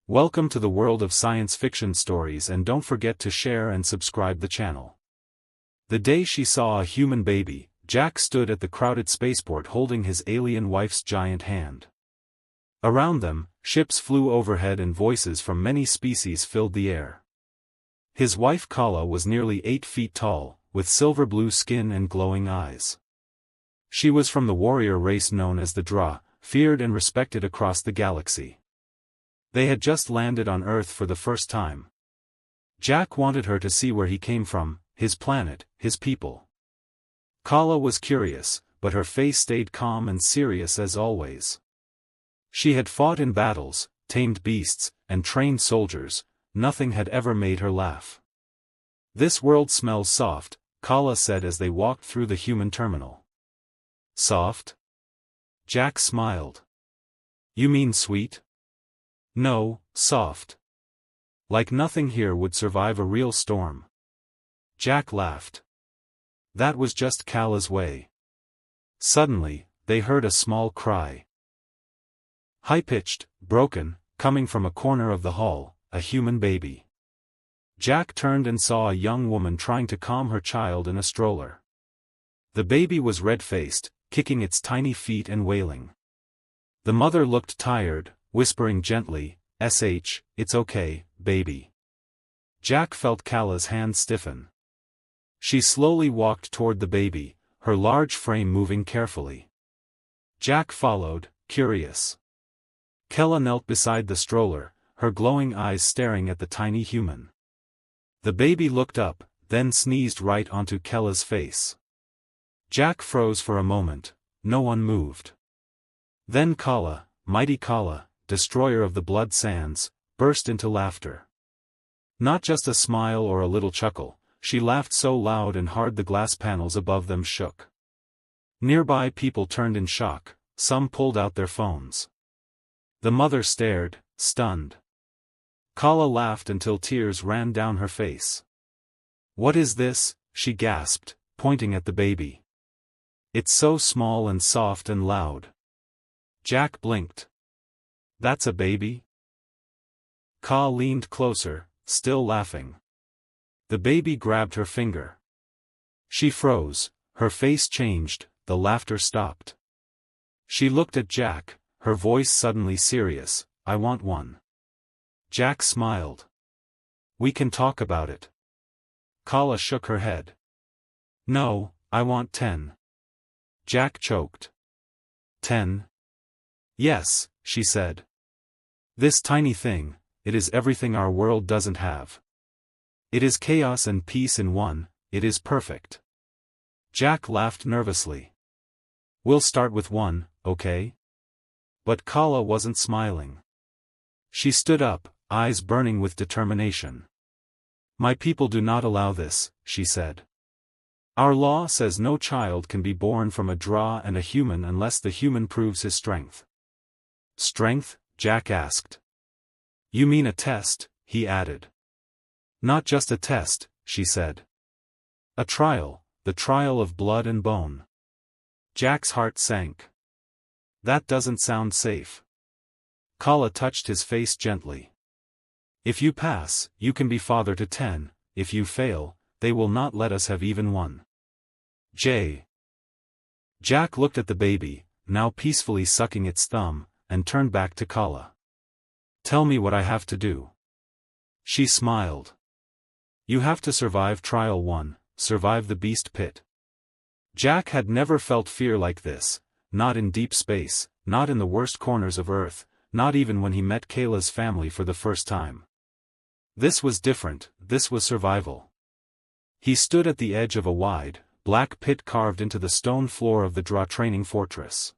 Welcome to the world of science fiction stories, and don't forget to share and subscribe the channel. The day she saw a human baby, Jack stood at the crowded spaceport holding his alien wife's giant hand. Around them, ships flew overhead and voices from many species filled the air. His wife Kala was nearly 8 feet tall, with silver-blue skin and glowing eyes. She was from the warrior race known as the Dra, feared and respected across the galaxy. They had just landed on Earth for the first time. Jack wanted her to see where he came from, his planet, his people. Kala was curious, but her face stayed calm and serious as always. She had fought in battles, tamed beasts, and trained soldiers. Nothing had ever made her laugh. "This world smells soft," Kala said as they walked through the human terminal. "Soft?" Jack smiled. "You mean sweet?" "No, soft. Like nothing here would survive a real storm." Jack laughed. That was just Kala's way. Suddenly, they heard a small cry. High-pitched, broken, coming from a corner of the hall, a human baby. Jack turned and saw a young woman trying to calm her child in a stroller. The baby was red-faced, kicking its tiny feet and wailing. The mother looked tired, whispering gently, "It's okay, baby." Jack felt Kala's hand stiffen. She slowly walked toward the baby, her large frame moving carefully. Jack followed, curious. Kala knelt beside the stroller, her glowing eyes staring at the tiny human. The baby looked up, then sneezed right onto Kala's face. Jack froze for a moment. No one moved. Then Kala, mighty Kala, destroyer of the blood sands, burst into laughter. Not just a smile or a little chuckle, she laughed so loud and hard the glass panels above them shook. Nearby people turned in shock, some pulled out their phones. The mother stared, stunned. Kala laughed until tears ran down her face. "What is this?" she gasped, pointing at the baby. "It's so small and soft and loud." Jack blinked. "That's a baby?" Ka leaned closer, still laughing. The baby grabbed her finger. She froze, her face changed, the laughter stopped. She looked at Jack, her voice suddenly serious. "I want one." Jack smiled. "We can talk about it." Kala shook her head. "No, I want 10. Jack choked. 10? "Yes," she said. "This tiny thing, it is everything our world doesn't have. It is chaos and peace in one, it is perfect." Jack laughed nervously. "We'll start with 1, okay?" But Kala wasn't smiling. She stood up, eyes burning with determination. "My people do not allow this," she said. "Our law says no child can be born from a Dra and a human unless the human proves his strength." "Strength?" Jack asked. "You mean a test?" he added. "Not just a test," she said. "A trial, the trial of blood and bone." Jack's heart sank. "That doesn't sound safe." Kala touched his face gently. "If you pass, you can be father to 10, if you fail, they will not let us have even 1. Jack looked at the baby, now peacefully sucking its thumb, and turned back to Kala. "Tell me what I have to do." She smiled. "You have to survive Trial 1, survive the beast pit." Jack had never felt fear like this, not in deep space, not in the worst corners of Earth, not even when he met Kala's family for the first time. This was different, this was survival. He stood at the edge of a wide, black pit carved into the stone floor of the Dra training fortress.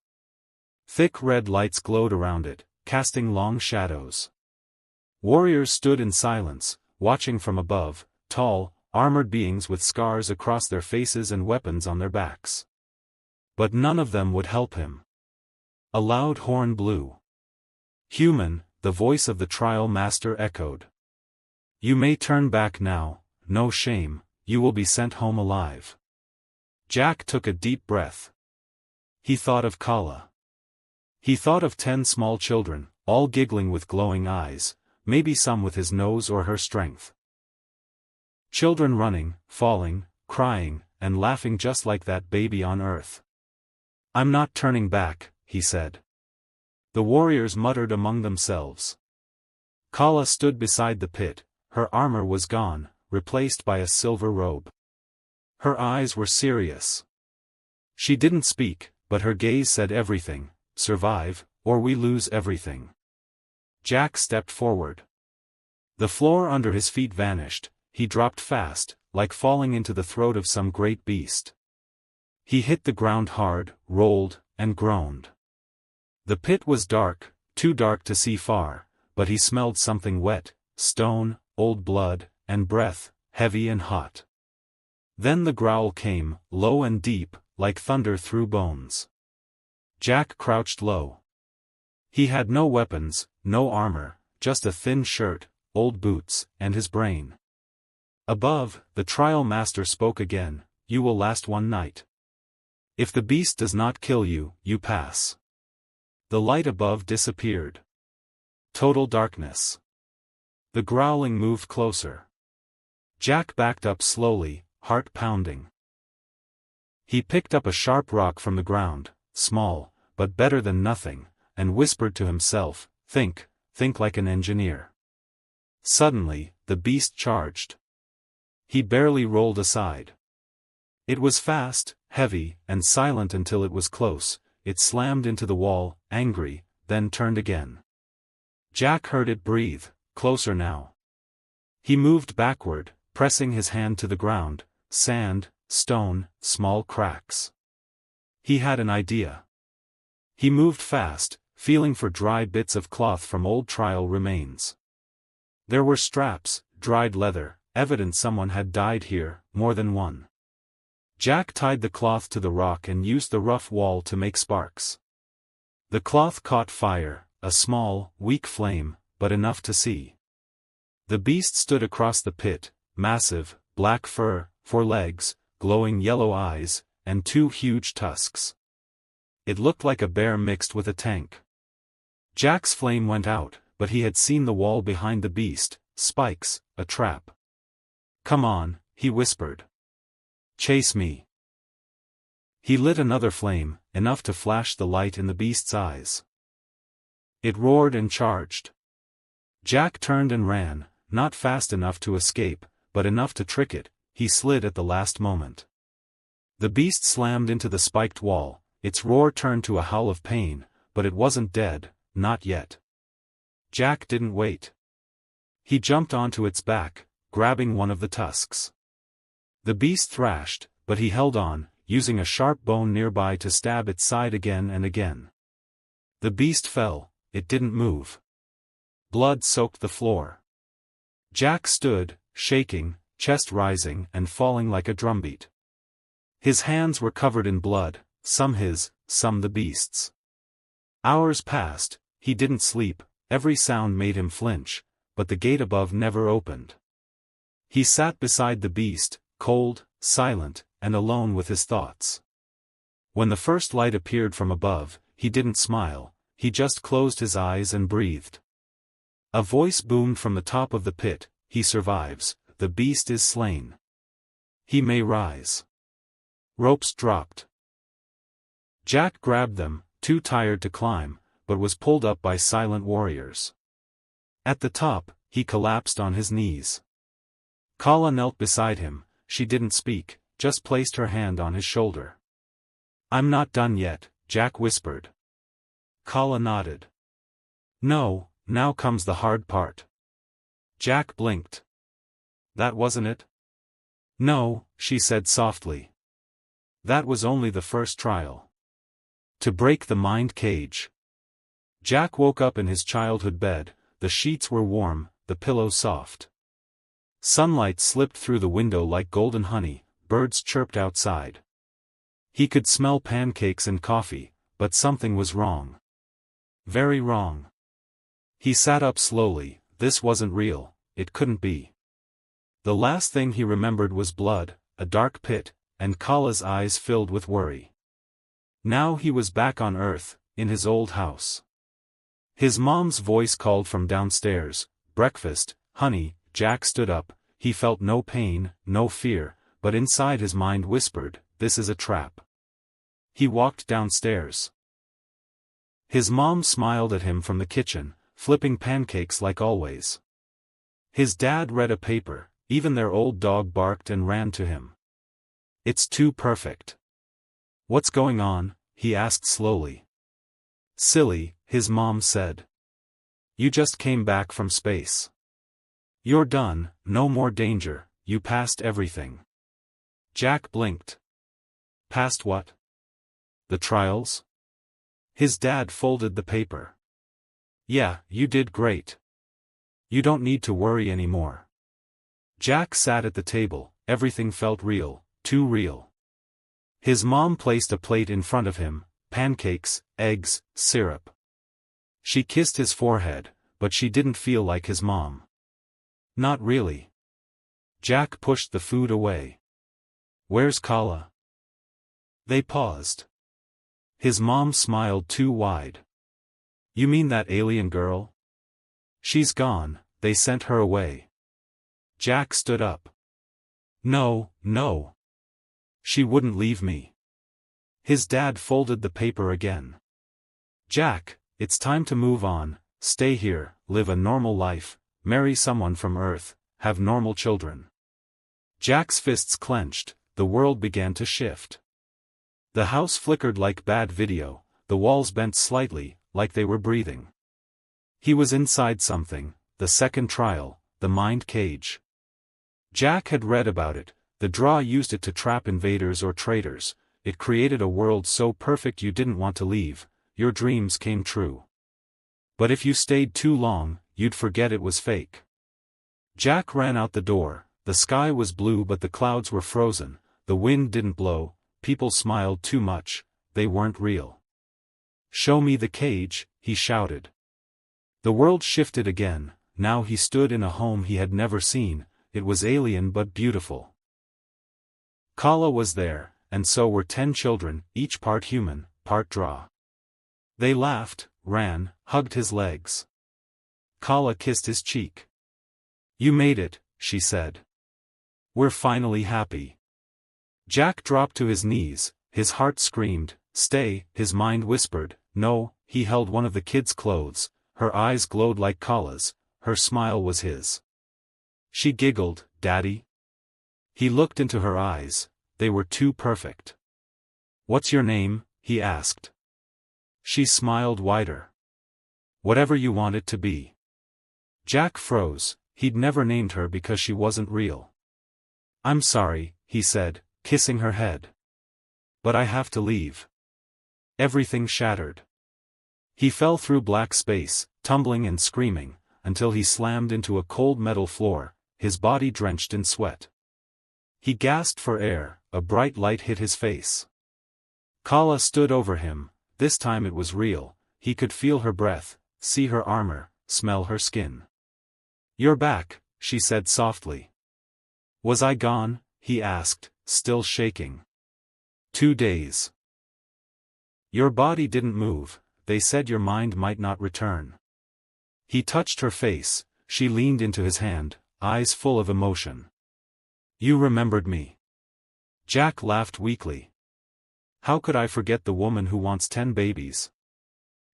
Thick red lights glowed around it, casting long shadows. Warriors stood in silence, watching from above, tall, armored beings with scars across their faces and weapons on their backs. But none of them would help him. A loud horn blew. "Human," the voice of the trial master echoed. "You may turn back now, no shame, you will be sent home alive." Jack took a deep breath. He thought of Kala. He thought of 10 small children, all giggling with glowing eyes, maybe some with his nose or her strength. Children running, falling, crying, and laughing just like that baby on Earth. "I'm not turning back," he said. The warriors muttered among themselves. Kala stood beside the pit. Her armor was gone, replaced by a silver robe. Her eyes were serious. She didn't speak, but her gaze said everything: survive, or we lose everything. Jack stepped forward. The floor under his feet vanished. He dropped fast, like falling into the throat of some great beast. He hit the ground hard, rolled, and groaned. The pit was dark, too dark to see far, but he smelled something wet: stone, old blood, and breath, heavy and hot. Then the growl came, low and deep, like thunder through bones. Jack crouched low. He had no weapons, no armor, just a thin shirt, old boots, and his brain. Above, the trial master spoke again: "You will last one night. If the beast does not kill you, you pass." The light above disappeared. Total darkness. The growling moved closer. Jack backed up slowly, heart pounding. He picked up a sharp rock from the ground, small, but better than nothing, and whispered to himself, think like an engineer." Suddenly, the beast charged. He barely rolled aside. It was fast, heavy, and silent until it was close. It slammed into the wall, angry, then turned again. Jack heard it breathe, closer now. He moved backward, pressing his hand to the ground: sand, stone, small cracks. He had an idea. He moved fast, feeling for dry bits of cloth from old trial remains. There were straps, dried leather, evidence someone had died here, more than one. Jack tied the cloth to the rock and used the rough wall to make sparks. The cloth caught fire, a small, weak flame, but enough to see. The beast stood across the pit, massive, black fur, 4 legs, glowing yellow eyes, and 2 huge tusks. It looked like a bear mixed with a tank. Jack's flame went out, but he had seen the wall behind the beast: spikes, a trap. "Come on," he whispered. "Chase me." He lit another flame, enough to flash the light in the beast's eyes. It roared and charged. Jack turned and ran, not fast enough to escape, but enough to trick it. He slid at the last moment. The beast slammed into the spiked wall. Its roar turned to a howl of pain, but it wasn't dead, not yet. Jack didn't wait. He jumped onto its back, grabbing one of the tusks. The beast thrashed, but he held on, using a sharp bone nearby to stab its side again and again. The beast fell. It didn't move. Blood soaked the floor. Jack stood, shaking, chest rising and falling like a drumbeat. His hands were covered in blood, some his, some the beast's. Hours passed. He didn't sleep. Every sound made him flinch, but the gate above never opened. He sat beside the beast, cold, silent, and alone with his thoughts. When the first light appeared from above, he didn't smile. He just closed his eyes and breathed. A voice boomed from the top of the pit: "He survives, the beast is slain. He may rise." Ropes dropped. Jack grabbed them, too tired to climb, but was pulled up by silent warriors. At the top, he collapsed on his knees. Kala knelt beside him. She didn't speak, just placed her hand on his shoulder. "I'm not done yet," Jack whispered. Kala nodded. "No, now comes the hard part." Jack blinked. "That wasn't it?" "No," she said softly. "That was only the first trial. To break the mind cage." Jack woke up in his childhood bed. The sheets were warm, the pillow soft. Sunlight slipped through the window like golden honey. Birds chirped outside. He could smell pancakes and coffee, but something was wrong. Very wrong. He sat up slowly. This wasn't real. It couldn't be. The last thing he remembered was blood, a dark pit, and Kala's eyes filled with worry. Now he was back on Earth, in his old house. His mom's voice called from downstairs: breakfast, honey." Jack stood up. He felt no pain, no fear, but inside his mind whispered, "This is a trap." He walked downstairs. His mom smiled at him from the kitchen, flipping pancakes like always. His dad read a paper, even their old dog barked and ran to him. "It's too perfect." "What's going on?" he asked slowly. "Silly," his mom said. "You just came back from space. You're done, no more danger, you passed everything." Jack blinked. "Passed what?" "The trials?" His dad folded the paper. "Yeah, you did great. You don't need to worry anymore." Jack sat at the table, everything felt real, too real. His mom placed a plate in front of him, pancakes, eggs, syrup. She kissed his forehead, but she didn't feel like his mom. Not really. Jack pushed the food away. "Where's Kala?" They paused. His mom smiled too wide. "You mean that alien girl?" "She's gone, they sent her away." Jack stood up. "No, no. She wouldn't leave me." His dad folded the paper again. "Jack, it's time to move on, stay here, live a normal life, marry someone from Earth, have normal children." Jack's fists clenched, the world began to shift. The house flickered like bad video, the walls bent slightly, like they were breathing. He was inside something, the second trial, the mind cage. Jack had read about it. The Draw used it to trap invaders or traitors. It created a world so perfect you didn't want to leave, your dreams came true. But if you stayed too long, you'd forget it was fake. Jack ran out the door. The sky was blue but the clouds were frozen, the wind didn't blow, people smiled too much, they weren't real. "Show me the cage," he shouted. The world shifted again. Now he stood in a home he had never seen. It was alien but beautiful. Kala was there, and so were 10 children, each part human, part Draw. They laughed, ran, hugged his legs. Kala kissed his cheek. "You made it," she said. "We're finally happy." Jack dropped to his knees, his heart screamed, "Stay," his mind whispered, "No." He held one of the kids' clothes, her eyes glowed like Kala's, her smile was his. She giggled, "Daddy?" He looked into her eyes, they were too perfect. "What's your name?" he asked. She smiled wider. "Whatever you want it to be." Jack froze, he'd never named her because she wasn't real. "I'm sorry," he said, kissing her head. "But I have to leave." Everything shattered. He fell through black space, tumbling and screaming, until he slammed into a cold metal floor, his body drenched in sweat. He gasped for air, a bright light hit his face. Kala stood over him, this time it was real, he could feel her breath, see her armor, smell her skin. "You're back," she said softly. "Was I gone?" he asked, still shaking. 2 days. "Your body didn't move, they said your mind might not return." He touched her face, she leaned into his hand, eyes full of emotion. "You remembered me." Jack laughed weakly. "How could I forget the woman who wants 10 babies?"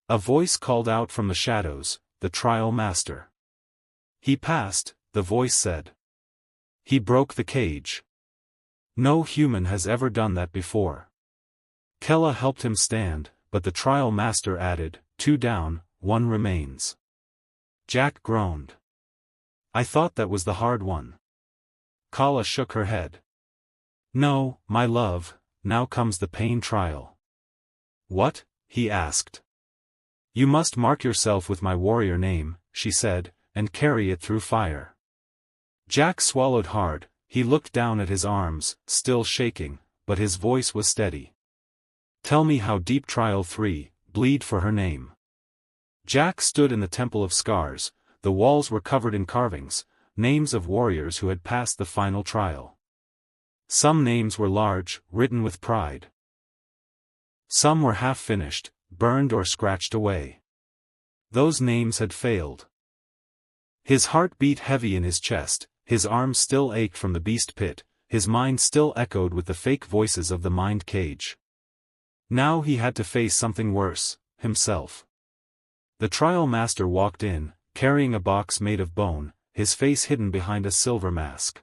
A voice called out from the shadows, "The trial master." "He passed," the voice said. "He broke the cage. No human has ever done that before." Kella helped him stand, but the trial master added, 2 down, 1 remains." Jack groaned. "I thought that was the hard one." Kala shook her head. "No, my love, now comes the pain trial." "What?" he asked. "You must mark yourself with my warrior name," she said, "and carry it through fire." Jack swallowed hard, he looked down at his arms, still shaking, but his voice was steady. "Tell me how deep trial 3, bleed for her name." Jack stood in the Temple of Scars, the walls were covered in carvings, names of warriors who had passed the final trial. Some names were large, written with pride. Some were half-finished, burned or scratched away. Those names had failed. His heart beat heavy in his chest, his arms still ached from the beast pit, his mind still echoed with the fake voices of the mind cage. Now he had to face something worse, himself. The trial master walked in, carrying a box made of bone, his face hidden behind a silver mask.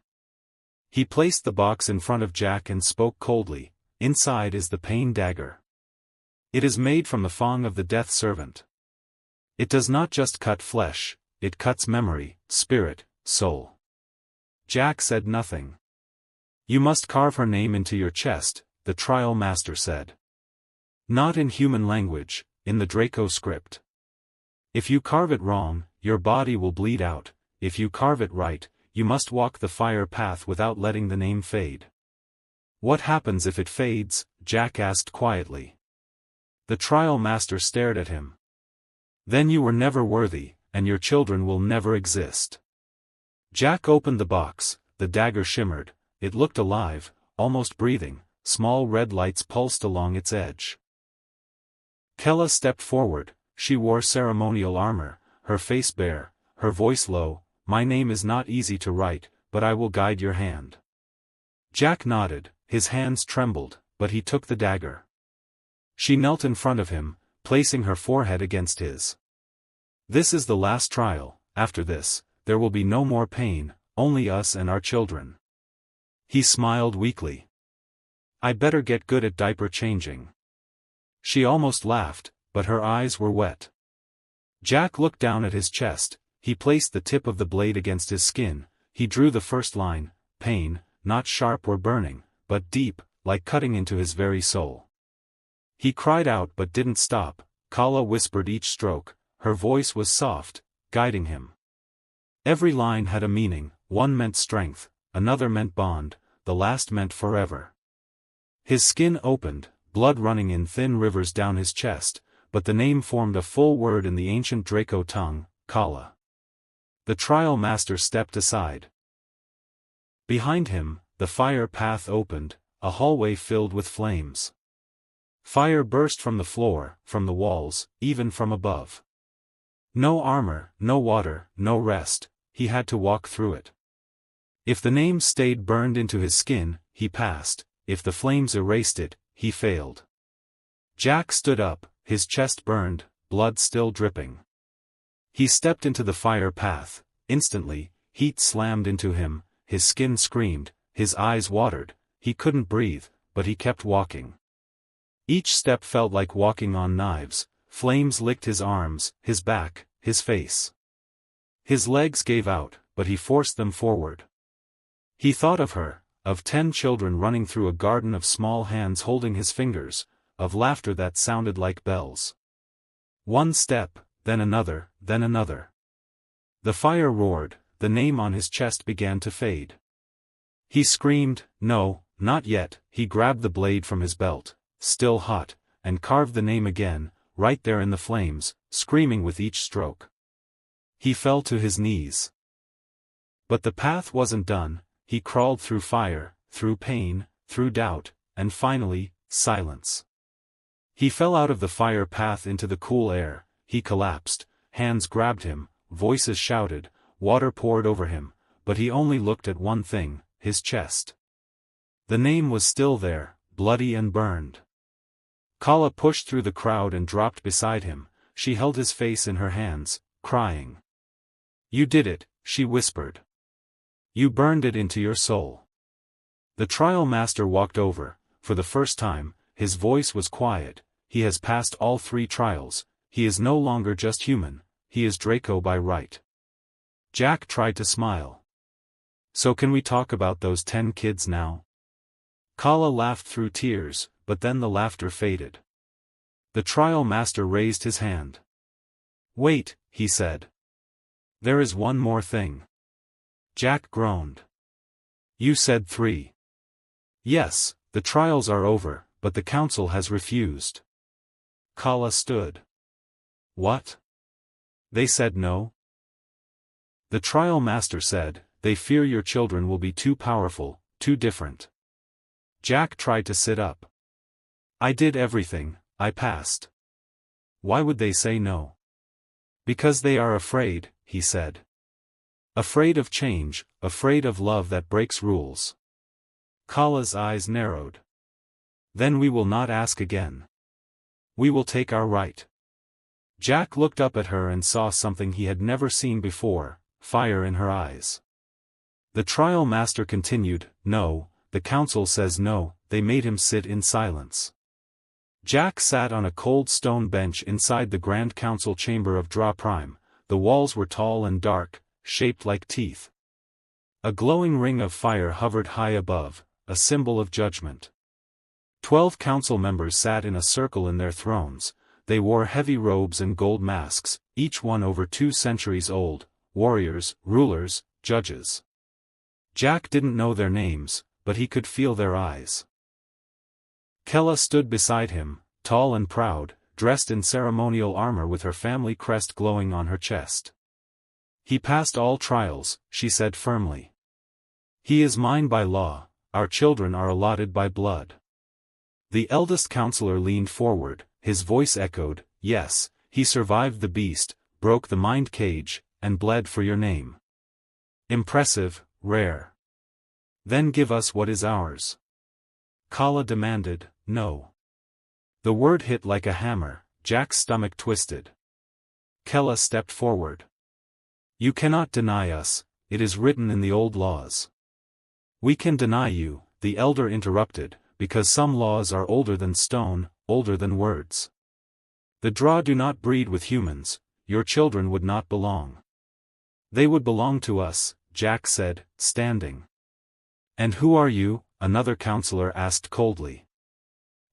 He placed the box in front of Jack and spoke coldly, "Inside is the pain dagger. It is made from the fang of the death servant. It does not just cut flesh, it cuts memory, spirit, soul." Jack said nothing. "You must carve her name into your chest," the trial master said. "Not in human language, in the Draco script. If you carve it wrong, your body will bleed out. If you carve it right, you must walk the fire path without letting the name fade." "What happens if it fades?" Jack asked quietly. The trial master stared at him. "Then you were never worthy, and your children will never exist." Jack opened the box, the dagger shimmered, it looked alive, almost breathing, small red lights pulsed along its edge. Kella stepped forward, she wore ceremonial armor, her face bare, her voice low, "My name is not easy to write, but I will guide your hand." Jack nodded, his hands trembled, but he took the dagger. She knelt in front of him, placing her forehead against his. "This is the last trial, after this, there will be no more pain, only us and our children." He smiled weakly. "I better get good at diaper changing." She almost laughed, but her eyes were wet. Jack looked down at his chest, he placed the tip of the blade against his skin, he drew the first line, pain, not sharp or burning, but deep, like cutting into his very soul. He cried out but didn't stop. Kala whispered each stroke, her voice was soft, guiding him. Every line had a meaning, one meant strength, another meant bond, the last meant forever. His skin opened, blood running in thin rivers down his chest, but the name formed a full word in the ancient Draco tongue, Kala. The trial master stepped aside. Behind him, the fire path opened, a hallway filled with flames. Fire burst from the floor, from the walls, even from above. No armor, no water, no rest, he had to walk through it. If the name stayed burned into his skin, he passed, if the flames erased it, he failed. Jack stood up, his chest burned, blood still dripping. He stepped into the fire path, instantly, heat slammed into him, his skin screamed, his eyes watered, he couldn't breathe, but he kept walking. Each step felt like walking on knives, flames licked his arms, his back, his face. His legs gave out, but he forced them forward. He thought of her, of 10 children running through a garden of small hands holding his fingers, of laughter that sounded like bells. One step, then another, then another. The fire roared, the name on his chest began to fade. He screamed, "No, not yet." He grabbed the blade from his belt, still hot, and carved the name again, right there in the flames, screaming with each stroke. He fell to his knees. But the path wasn't done, he crawled through fire, through pain, through doubt, and finally, silence. He fell out of the fire path into the cool air, he collapsed, hands grabbed him, voices shouted, water poured over him, but he only looked at one thing, his chest. The name was still there, bloody and burned. Kala pushed through the crowd and dropped beside him, she held his face in her hands, crying. "You did it," she whispered. "You burned it into your soul." The trial master walked over, for the first time, his voice was quiet, he has passed all 3 trials, he is no longer just human, he is Draco by right. Jack tried to smile. "So can we talk about those 10 kids now?" Kala laughed through tears, but then the laughter faded. The trial master raised his hand. "Wait," he said. "There is one more thing." Jack groaned. "You said 3. "Yes, the trials are over, but the council has refused." Kala stood. "What? They said no?" The trial master said, "They fear your children will be too powerful, too different." Jack tried to sit up. "I did everything, I passed." "Why would they say no?" "Because they are afraid," he said. Afraid of change, afraid of love that breaks rules. Kala's eyes narrowed. Then we will not ask again. We will take our right. Jack looked up at her and saw something he had never seen before, fire in her eyes. The trial master continued, no, the council says no. They made him sit in silence. Jack sat on a cold stone bench inside the Grand Council chamber of Dra Prime. The walls were tall and dark, shaped like teeth. A glowing ring of fire hovered high above, a symbol of judgment. 12 council members sat in a circle in their thrones. They wore heavy robes and gold masks, each one over 2 centuries old, warriors, rulers, judges. Jack didn't know their names, but he could feel their eyes. Kala stood beside him, tall and proud, dressed in ceremonial armor with her family crest glowing on her chest. He passed all trials, she said firmly. He is mine by law, our children are allotted by blood. The eldest counselor leaned forward, his voice echoed, yes, he survived the beast, broke the mind cage, and bled for your name. Impressive, rare. Then give us what is ours. Kala demanded, no. The word hit like a hammer, Jack's stomach twisted. Kala stepped forward. You cannot deny us, it is written in the old laws. We can deny you, the elder interrupted, because some laws are older than stone, older than words. The Dra do not breed with humans, your children would not belong. They would belong to us, Jack said, standing. And who are you? Another counselor asked coldly.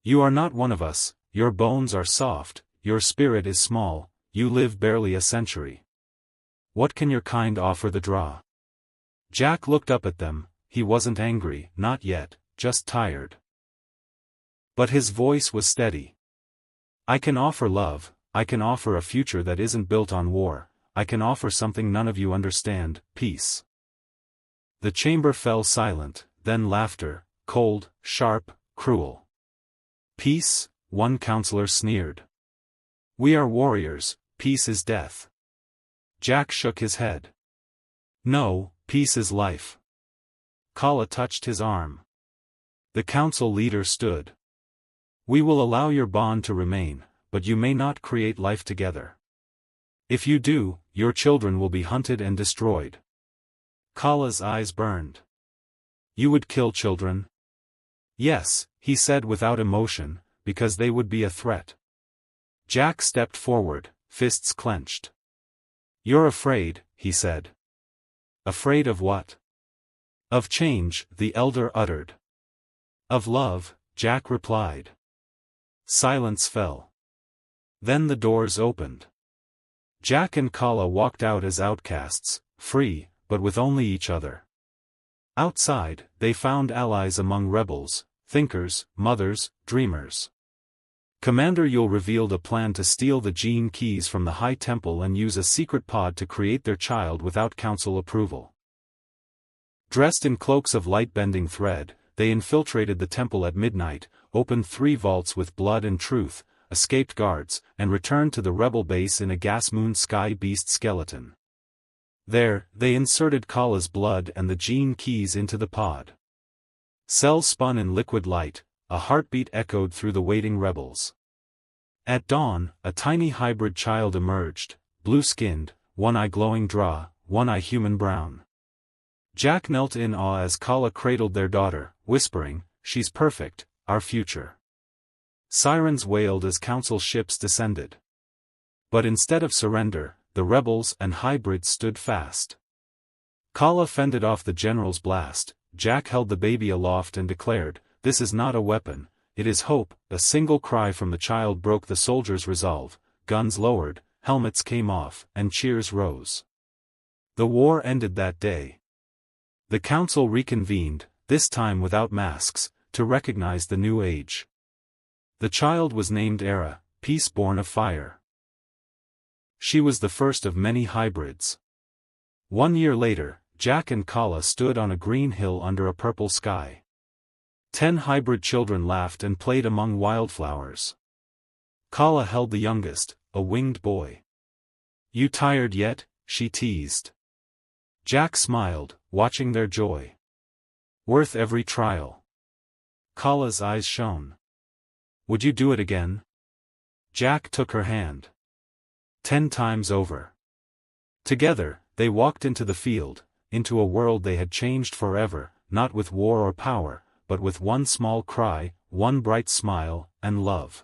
You are not one of us, your bones are soft, your spirit is small, you live barely a century. What can your kind offer the Dra? Jack looked up at them, he wasn't angry, not yet, just tired. But his voice was steady. I can offer love, I can offer a future that isn't built on war, I can offer something none of you understand, peace. The chamber fell silent, then laughter, cold, sharp, cruel. Peace, one counselor sneered. We are warriors, peace is death. Jack shook his head. No, peace is life. Kala touched his arm. The council leader stood. We will allow your bond to remain, but you may not create life together. If you do, your children will be hunted and destroyed. Kala's eyes burned. You would kill children? Yes, he said without emotion, because they would be a threat. Jack stepped forward, fists clenched. You're afraid, he said. Afraid of what? Of change, the elder uttered. Of love, Jack replied. Silence fell. Then the doors opened. Jack and Kala walked out as outcasts, free, but with only each other. Outside, they found allies among rebels, thinkers, mothers, dreamers. Commander Yule revealed a plan to steal the gene keys from the High Temple and use a secret pod to create their child without council approval. Dressed in cloaks of light-bending thread, they infiltrated the temple at midnight, opened 3 vaults with blood and truth, escaped guards, and returned to the rebel base in a gas-moon sky beast skeleton. There, they inserted Kala's blood and the gene keys into the pod. Cells spun in liquid light, a heartbeat echoed through the waiting rebels. At dawn, a tiny hybrid child emerged, blue-skinned, one eye glowing Dra, one eye human brown. Jack knelt in awe as Kala cradled their daughter, whispering, she's perfect, our future. Sirens wailed as council ships descended. But instead of surrender, the rebels and hybrids stood fast. Kala fended off the general's blast. Jack held the baby aloft and declared, this is not a weapon, it is hope. A single cry from the child broke the soldiers' resolve, guns lowered, helmets came off, and cheers rose. The war ended that day. The council reconvened, this time without masks, to recognize the new age. The child was named Era, peace born of fire. She was the first of many hybrids. 1 year later, Jack and Kala stood on a green hill under a purple sky. 10 hybrid children laughed and played among wildflowers. Kala held the youngest, a winged boy. You tired yet? She teased. Jack smiled, watching their joy. Worth every trial. Kala's eyes shone. Would you do it again? Jack took her hand. 10 times over. Together, they walked into the field, into a world they had changed forever, not with war or power, but with one small cry, one bright smile, and love.